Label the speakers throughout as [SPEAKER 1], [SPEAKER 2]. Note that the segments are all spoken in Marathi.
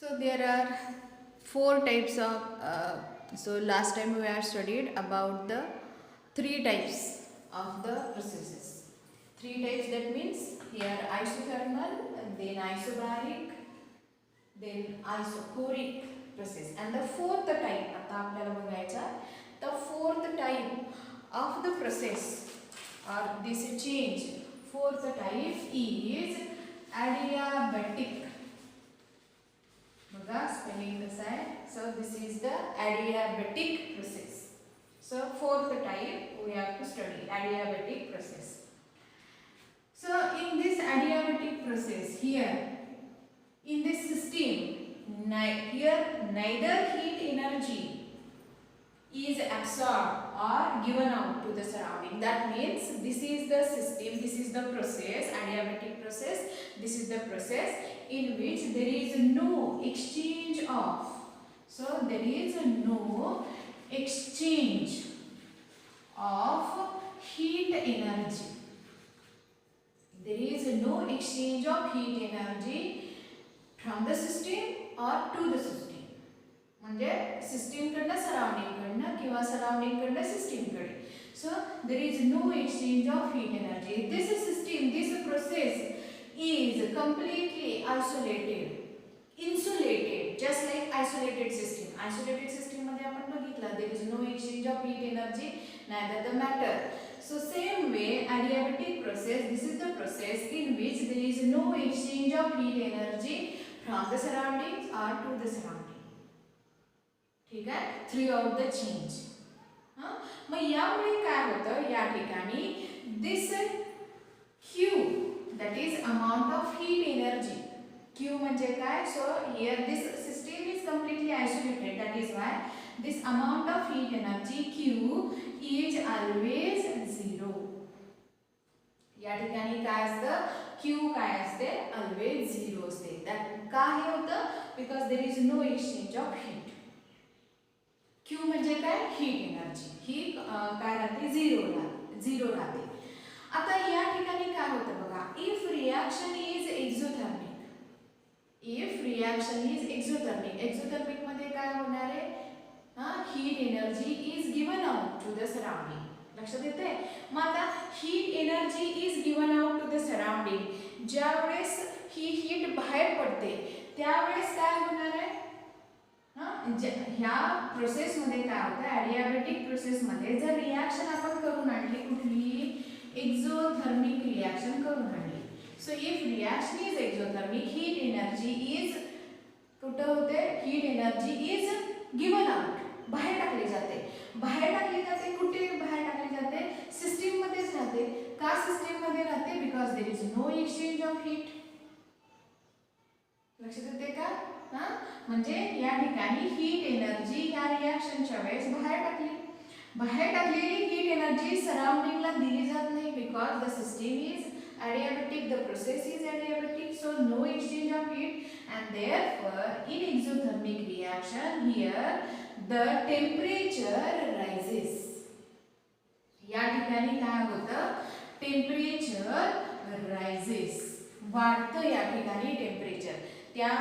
[SPEAKER 1] So there are four types of. So last time we have studied about the three types of the processes. Three types, that means here isothermal, and then isobaric, then isochoric process. And the fourth type, आता आपल्याला बघायचा, the fourth type of the process or this change, fourth type is adiabatic. बघा स्पेलिंग कसं आहे. So this is the adiabatic process. So fourth type we have to study adiabatic process. So in this adiabatic process here, in this system, here neither heat energy is absorbed or given out to the surrounding. That means this is the system, this is the process, adiabatic process. This is the process in which there is no exchange of. So there is no exchange of heat energy. There is no exchange of heat energy from the system or to the system. म्हणजे सिस्टीम कडनं सराउंडिंग कडनं किंवा सराउंडिंग कडनं सिस्टीम कडे. So there is no exchange of heat energy. This system, this process is completely isolated, insulated, just like isolated system. Isolated system मध्ये आपण बघितलं there is no exchange of heat energy, neither the matter. So same way adiabatic process, this is the process in which there is no exchange of heat energy from the surroundings or to the surrounding. ठीक आहे, throughout the change. मग यामुळे काय होतं या ठिकाणी this Q, that is amount of heat energy. Q म्हणजे काय? So here this system is completely isolated. That is why this amount of heat energy Q is always zero. या ठिकाणी काय असतं? Q काय असते? Always zero असते. That का हे होतं? Because there is no exchange of heat. Q म्हणजे काय? Heat energy. ही काय राहते? झिरो राहते. आता या ठिकाणी काय होतं बघा, if reaction is exothermic, exothermic मध्ये काय होणार आहे? Heat energy is given out to the surrounding. लक्षात येते? मग आता heat energy is given out to the surrounding, ज्या वेळेस ही हीट बाहेर पडते त्यावेळेस काय होणार आहे? ह्या प्रोसेस मध्ये काय होतं? adiabatic प्रोसेस मध्ये जर रिएक्शन आपण करून आणली, कुठली एक्झोथर्मिक रिएक्शन करून आणली. So if reaction is exothermic, heat energy is कुठं होते? Heat energy is given out, बाहेर टाकली जाते. कुठे बाहेर टाकली जाते? सिस्टीम मध्येच राहते. का सिस्टीम मध्ये राहते? Because there is no exchange of heat. लक्षात येते का? म्हणजे या ठिकाणी हीट एनर्जी या रिएक्शनच्या वेळेस बाहेर टाकलेली हीट एनर्जी सराउंडिंगला दिली जात नाही. Because the system is adiabatic, the process is adiabatic, so no exchange of heat, and therefore in exothermic reaction here the temperature rises. या ठिकाणी काय होतं? टेम्परेचर राइजेस, वाढतं या ठिकाणी टेम्परेचर. त्या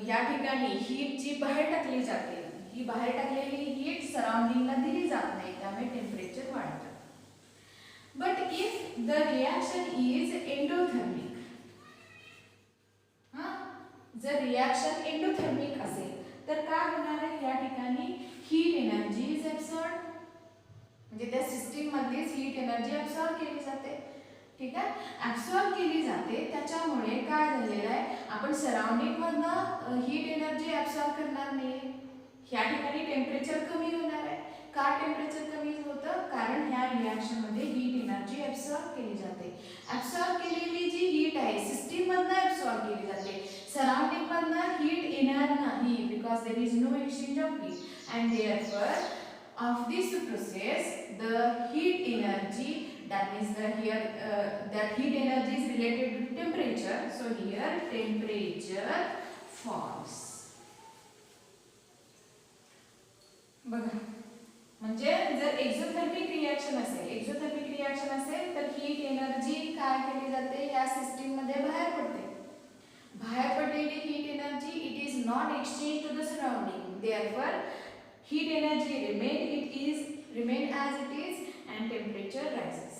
[SPEAKER 1] या ठिकाणी हीट जी बाहेर टाकली जाते, ही बाहेर टाकलेली हीट सराउंडिंगला दिली जात नाही, त्यामुळे टेम्परेचर वाढतं. But if the reaction is endothermic, जर रिएक्शन एंडोथर्मिक असेल तर काय होणार आहे? या ठिकाणी हीट एनर्जी इज ॲब्सॉर्ब, म्हणजे त्या सिस्टीम मध्येच हीट एनर्जी ॲब्सॉर्ब केली जाते. ठीक आहे, ॲब्सॉर्ब केली जाते. त्याच्यामुळे काय झालेलं आहे? आपण सराउंडिंग मधनं हीट एनर्जी ॲब्सॉर्ब करणार नाही. ह्या ठिकाणी टेम्परेचर कमी होणार आहे. का टेम्परेचर कमी होतं? कारण ह्या रिएक्शन मध्ये हीट एनर्जी ॲब्सॉर्ब केली जाते. ॲब्सॉर्ब केलेली जी हीट आहे सिस्टीम मधनं ॲब्सॉर्ब केली जाते, सराउंडिंग मधनं हीट येणार नाही. Because there is no exchange of heat, and therefore of this process the heat energy, that means that heat energy is related to temperature, so here temperature falls. बघा, म्हणजे जर एक्झोथर्मिक रिएक्शन असेल तर हीट एनर्जी काय केली जाते? या सिस्टीम मध्ये बाहेर पडते. बाहेर पडलेली heat energy it not exchanged to the surrounding. Therefore, heat energy remain as it is and temperature rises.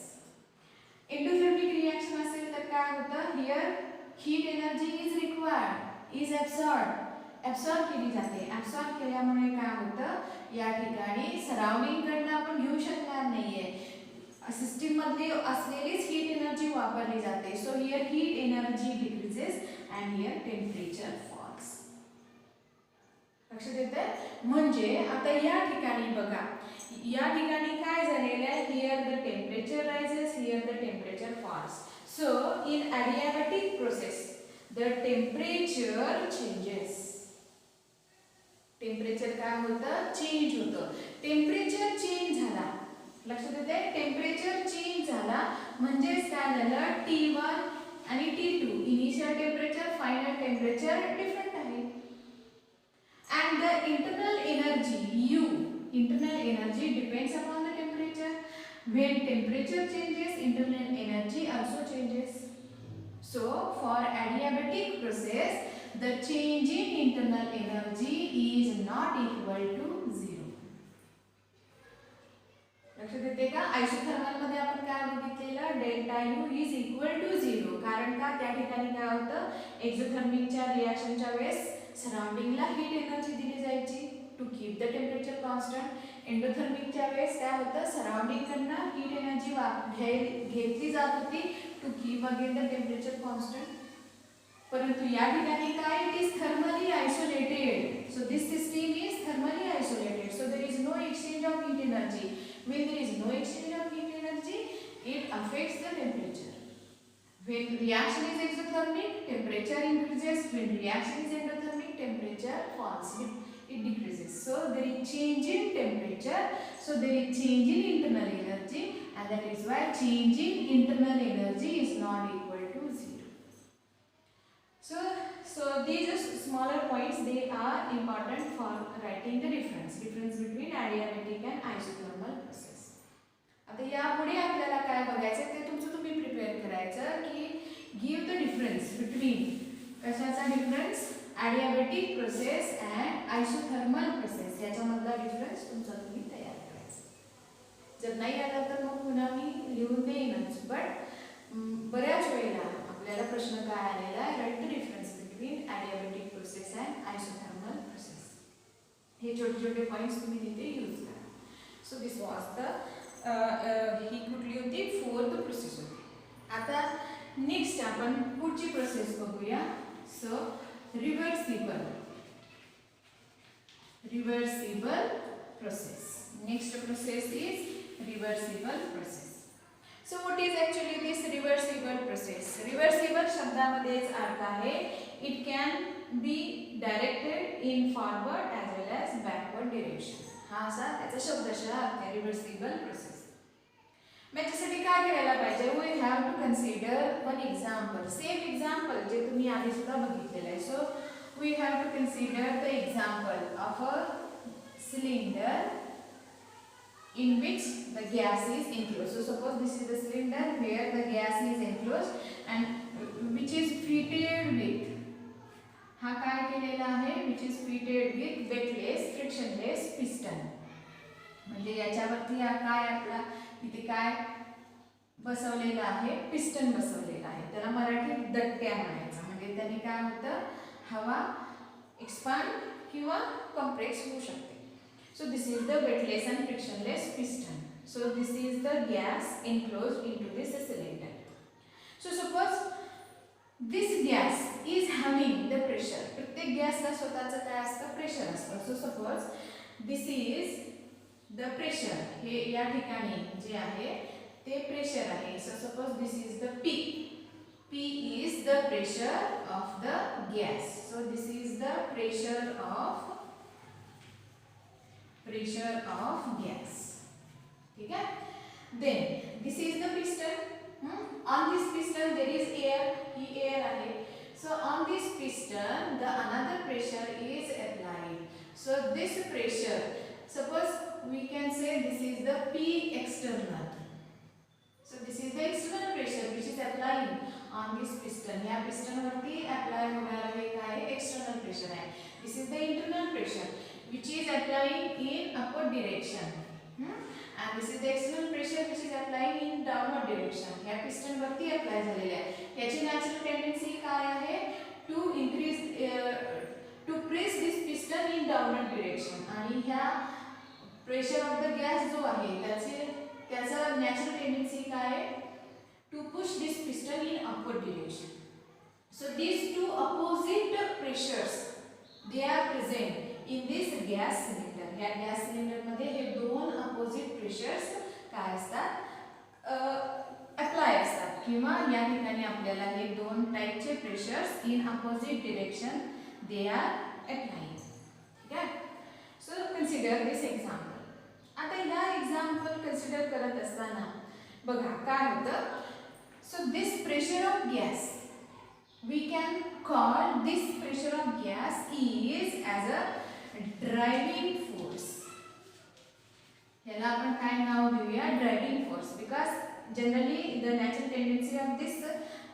[SPEAKER 1] Endothermic reaction असेल तर काय होतं? Here heat energy is required, is absorbed केली जाते. absorb केल्यामुळे काय होतं? या ठिकाणी सराउंडिंग कडनं आपण घेऊ शकणार नाहीये. सिस्टम मध्ये असलेलीच हीट एनर्जी वापरली जाते. So here heat energy decreases and here temperature falls. लक्षात येतंय? म्हणजे आता या ठिकाणी बघा, या ठिकाणी काय झालेलं आहे? Here the temperature rises, here the temperature falls. So in adiabatic process the temperature changes. Temperature काय होतं? चेंज होतं. टेम्परेचर चेंज झाला. लक्षात येते? टेम्परेचर चेंज झाला म्हणजेच काय झालं? T1 आणि T2 initial temperature, final temperature different आहे. And the internal energy U, internal energy depends upon the temperature. When temperature changes, internal energy also changes. So for adiabatic process, the change in internal energy is not equal to 0. लक्षात येते का? आयसोथर्मल मध्ये आपण काय बघितलेलं? Delta U is equal to 0. कारण का? त्या ठिकाणी काय होतं? एक्झोथर्मिकच्या रिएक्शनच्या वेळेस सराउंडिंगला हीट एनर्जी दिली जायची to keep the temperature constant. एंडोथर्मिकच्या वेळेस काय होतं? सराउंडिंग कडनं हीट एनर्जी घेतली जात होती to keep again the temperature constant. परंतु या ठिकाणी काय? It is thermally isolated. So this system is thermally isolated. So there is no exchange of heat energy. When there is no exchange of heat energy, it affects the temperature. When reaction is exothermic, temperature increases. When reaction is endothermic, temperature falls. It decreases. So there is change in temperature. So there is change in internal energy, and that is why change in internal energy is not equal to 0. So these are smaller points. They are important for writing the difference between adiabatic and isothermal process. आता यापुढे आपल्याला काय बघायचं ते तुमचं तुम्ही प्रिपेअर करायचं की गिव द डिफरन्स बिटवीन कशाचा difference? adiabatic process and isothermal process. याच्यामधला डिफरन्स तुमचा तुम्ही तयार करायचा. जर नाही आला तर मग पुन्हा मी लिहून देईनच. बट बऱ्याच वेळेला आपल्याला प्रश्न काय आलेला आहे? Write the difference between adiabatic process and isothermal process. हे छोटे छोटे पॉइंट्स तुम्ही तिथे यूज करा. So this was the he कुठली होती? फोर्थ प्रोसेस होती. आता नेक्स्ट आपण पुढची प्रोसेस बघूया. So reversible process. Next process is reversible process. So what is actually this reversible process? Reversible शब्दामध्येच अर्थ आहे it can be directed in forward as well as backward direction. हा असा त्याचा शब्दशः अर्थ आहे reversible process. याच्यासाठी काय करायला पाहिजे? we have to consider one example. Same example जे तुम्ही आधी सुद्धा बघितलेलं आहे. So we have to consider the example of a cylinder in which the gas is enclosed. So suppose this is the cylinder where the gas is enclosed and which is fitted with, हा काय केलेला आहे? which is fitted with wetless frictionless piston. म्हणजे याच्यावरती काय आपला इथे काय बसवलेला आहे? पिस्टन बसवलेला आहे. त्याला मराठीत दट्ट्या म्हणायचं. म्हणजे त्याने काय होतं? हवा एक्सपांड किंवा कॉम्प्रेस होऊ शकते. So this is the wetless and frictionless piston. So this is the gas enclosed into this cylinder. So suppose this gas is having the pressure. प्रत्येक गॅसला स्वतःचं काय असतं? प्रेशर असतं. So suppose this is the pressure. हे या ठिकाणी जे आहे ते प्रेशर आहे. So suppose this is the P. P is the pressure of the gas. So this is the pressure of gas. ठीक है? Then this is the piston. On this piston there is air. He air आहे. So on this piston the another pressure is applied. So this pressure, suppose we can say this is the P external. So this is the external pressure which is applying on this piston. या piston वरती apply होणारा हे काय? External pressure आहे. This is the internal pressure which is applying in upward direction. And this is the external pressure which is applying in downward direction. ह्या piston वरती apply झालेले आहे. याची natural tendency काय आहे? To increase to press this piston in downward direction. आणि ह्या pressure of the gas जो आहे त्याचा natural tendency काय आहे? To push this piston in upward direction. So these two opposite pressures they are present in this gas cylinder. या gas cylinder मध्ये हे दोन opposite pressures काय असतात apply असतात किंवा या ठिकाणी आपल्याला हे दोन टाइपचे pressures in opposite direction they are applying. ठीक आहे. So consider this example. आता या example consider करत असताना बघा काय होतं. So this pressure of gas we can call this pressure of gas is as a driving force. याला आपण काय नाव देऊया? Driving force, because generally the natural tendency of this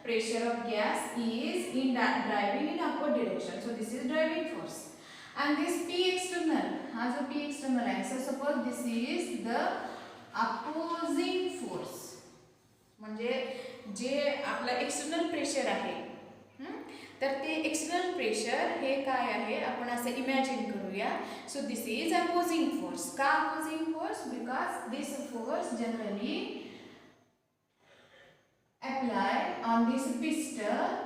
[SPEAKER 1] pressure of gas is in driving in upward direction. So this is driving force. And this P external, हा जो P external आहे, so suppose this is the opposing force. म्हणजे जे आपला एक्सटर्नल प्रेशर आहे तर ते एक्सटर्नल प्रेशर हे काय आहे आपण असं इमॅजिन करूया. So this is opposing force. का opposing force? Because this force generally apply on this piston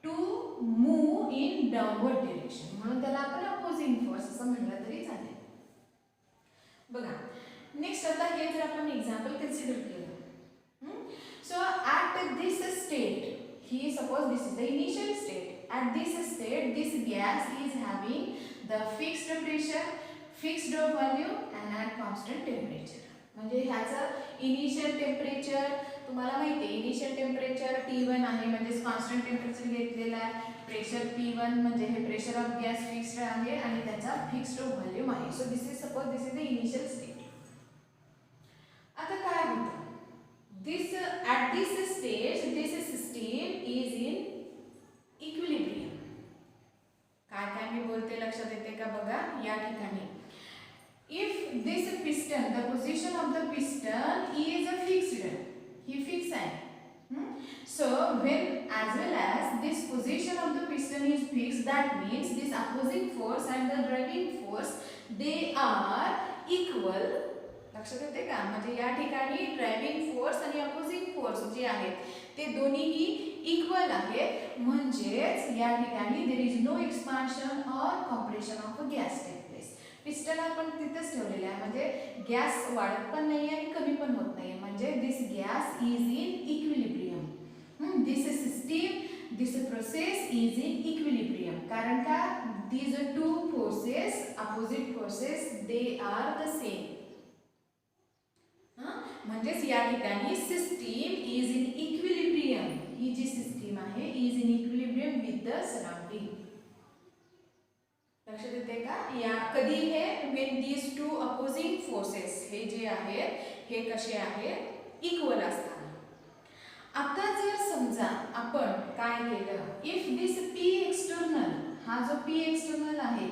[SPEAKER 1] to move in downward direction. म्हणून त्याला आपण अपोजिंग फोर्स असं म्हटलं तरी चालेल. बघा नेक्स्ट आता हे जर आपण एक्झाम्पल कन्सिडर केलं. So at this state he suppose this is the initial state. At this state this gas is having the fixed pressure, fixed volume and at constant temperature. म्हणजे ह्याचं इनिशियल टेम्परेचर तुम्हाला माहिती आहे. इनिशियल टेम्परेचर T1 आहे म्हणजे कॉन्स्टंट टेम्परेचर घेतलेला आहे. प्रेशर P1 म्हणजे हे प्रेशर ऑफ गॅस फिक्स्ड आहे आणि त्याचा फिक्स्ड व्हॉल्यूम आहे. So this is suppose this is the initial state. आता काय होतं? This at this stage this system is in equilibrium. काय मी बोलते लक्षात येते का बघा या ठिकाणी. If this piston, the position of the piston is a fixed, he fixed आहे. So when as well as this position of the piston is fixed, that means this opposing force and the driving force they are equal. लक्षात येते का? म्हणजे या ठिकाणी ड्रायव्हिंग फोर्स आणि अपोजिंग फोर्स जे आहेत ते दोन्हीही इक्वल आहेत. म्हणजेच या ठिकाणी there is no expansion or compression of a gas take place. Piston आपण तिथेच ठेवलेले आहे म्हणजे गॅस वाढत पण नाही आणि कमी पण होत नाही. म्हणजे this gas is in equilibrium. This system this process is in equilibrium. कारण का? These two forces opposite forces they are the same. म्हणजेच या ठिकाणी सिस्टीम इज इन इक्विलिब्रियम. ही जी सिस्टीम आहे is in equilibrium with the surrounding. लक्षात येते का? या कधी हे when these two opposing forces हे जे आहेत हे कसे आहेत इक्वल असतात. आता जर समजा आपण काय केलं इफ दिस P एक्सटर्नल हा जो P एक्सटर्नल आहे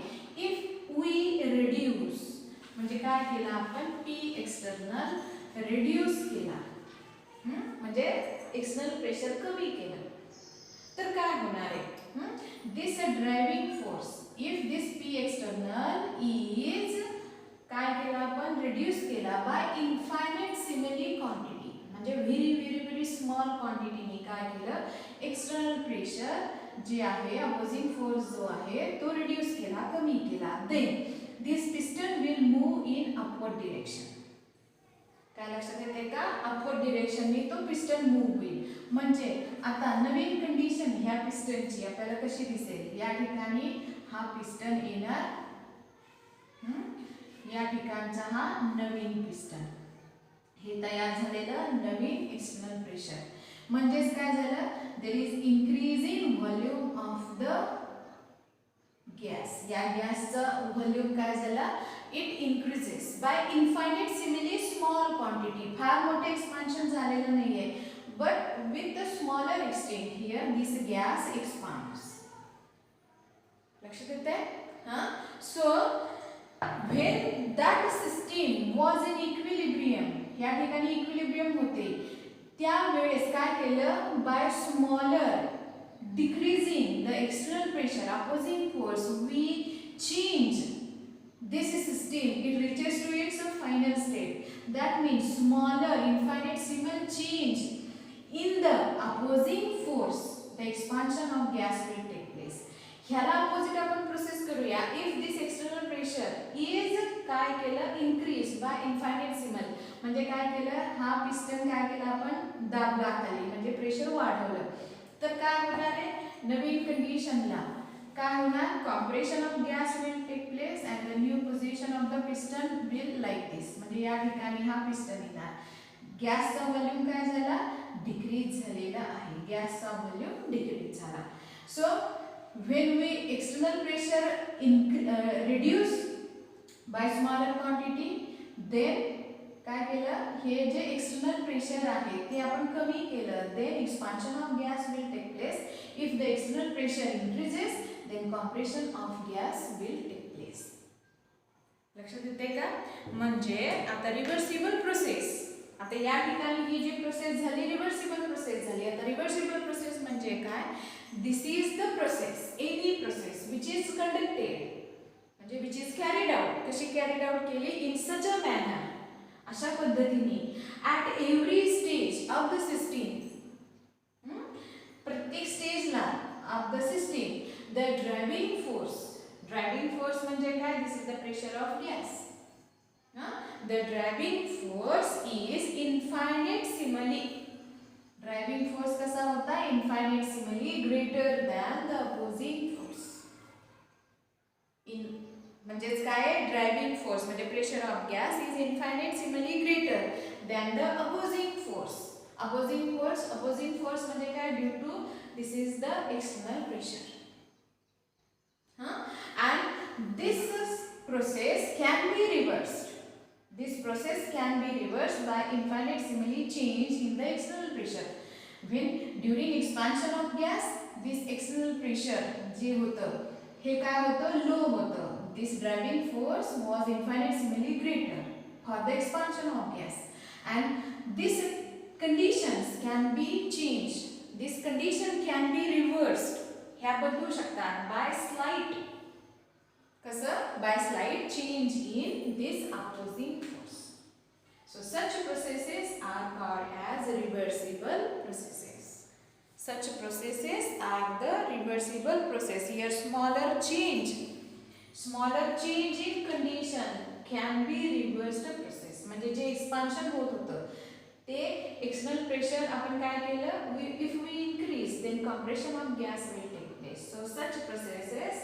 [SPEAKER 1] इफ वी रिड्यूस म्हणजे काय केलं आपण P एक्सटर्नल रिड्यूस केला म्हणजे एक्सटर्नल प्रेशर कमी केलं तर काय होणार आहे? This driving force if this P external is काय केलं आपण रिड्यूस केला बाय इन्फायनाइटसिमली क्वांटिटी म्हणजे व्हेरी स्मॉल क्वांटिटीने काय केलं एक्सटर्नल प्रेशर जे आहे अपोजिंग फोर्स जो आहे तो रिड्यूस केला कमी केला. Then this piston will move in upward direction. काय लक्षात येते का? अपवर्ड डायरेक्शनने तो पिस्टन मूव होईल. म्हणजे आता नवीन कंडिशन ह्या पिस्टनची आपल्याला कशी दिसेल? या ठिकाणी हा पिस्टन येणार या ठिकाणचा हा नवीन पिस्टन हे तयार झालेलं नवीन एक्सटर्नल प्रेशर. म्हणजेच काय झालं? There is increase in volume of the gas. या गॅसचा व्हॉल्यूम काय झाला? It increases by infinitesimally small quantity. फार मोठे एक्सपान्शन झालेलं नाहीये but with the smaller extent here this gas expands. लक्षात येते? So when that system was in equilibrium, या ठिकाणी इक्विलिब्रियम होते, त्यावेळेस काय केलं, by smaller decreasing the external pressure opposing force we change this system, it reaches to its final state. That means smaller infinitesimal change in the opposing force, the expansion of gas will take place. ह्याला अपोजिट आपण प्रोसेस करूया. If this external pressure is काय केलं, इन्क्रीज बाय इन्फायनाइटसिमल, म्हणजे काय केलं, हा पिस्टन काय केला आपण, दाबला खाली, म्हणजे प्रेशर वाढवलं. तर काय होणार आहे, नवीन कंडिशनला काय होणार, compression of gas will take place and the new position of the piston will like this, म्हणजे या ठिकाणी हा पिस्टन येणार. गॅसचा व्हॉल्यूम काय झाला, डिक्रीज झालेला आहे, गॅसचा व्हॉल्यूम डिक्रीज झाला. So when we external pressure reduce by smaller quantity, then काय केलं, हे जे एक्सटर्नल प्रेशर आहे ते आपण कमी केलं, then expansion of gas will take place. If the external pressure increases, then compression of gas will take place. लक्षात येते का, म्हणजे आता रिव्हर्सिबल प्रोसेस, आता या ठिकाणी ही जी प्रोसेस झाली रिव्हर्सिबल प्रोसेस झाली. आता रिव्हर्सिबल प्रोसेस म्हणजे काय, this is the process, any process which is conducted, म्हणजे विच इज कॅरीड आउट, कशी कॅरीड आउट केली, इन सच अ मॅनर, अशा पद्धतीने at every stage of the system, प्रत्येक स्टेजला of the system, the driving force म्हणजे काय, this is the pressure of gas. The driving force is infinitesimally, driving force कसा होता, infinitesimally greater than the opposing force. म्हणजेच काय, ड्रायव्हिंग फोर्स म्हणजे pressure of gas is infinitesimally greater than the opposing force. Opposing force म्हणजे काय, due to this is the external pressure. And this process can be reversed. This process can be reversed by infinitesimally change in the external pressure. When during expansion of gas, this external pressure जे होतं हे काय होतं, लो होतं. This driving force was infinitesimally greater for the expansion of gas, and these conditions can be changed. This condition can be reversed. ह्या बदलू शकतात by slight, कसं, by slight change in this opposing force. So such processes are called as reversible processes. Such processes are the reversible process. Here smaller change in condition can be reversed process. म्हणजे जे expansion होत होतं ते external pressure आपण काय केलं, if we increase, then compression of gas will take place. So such processes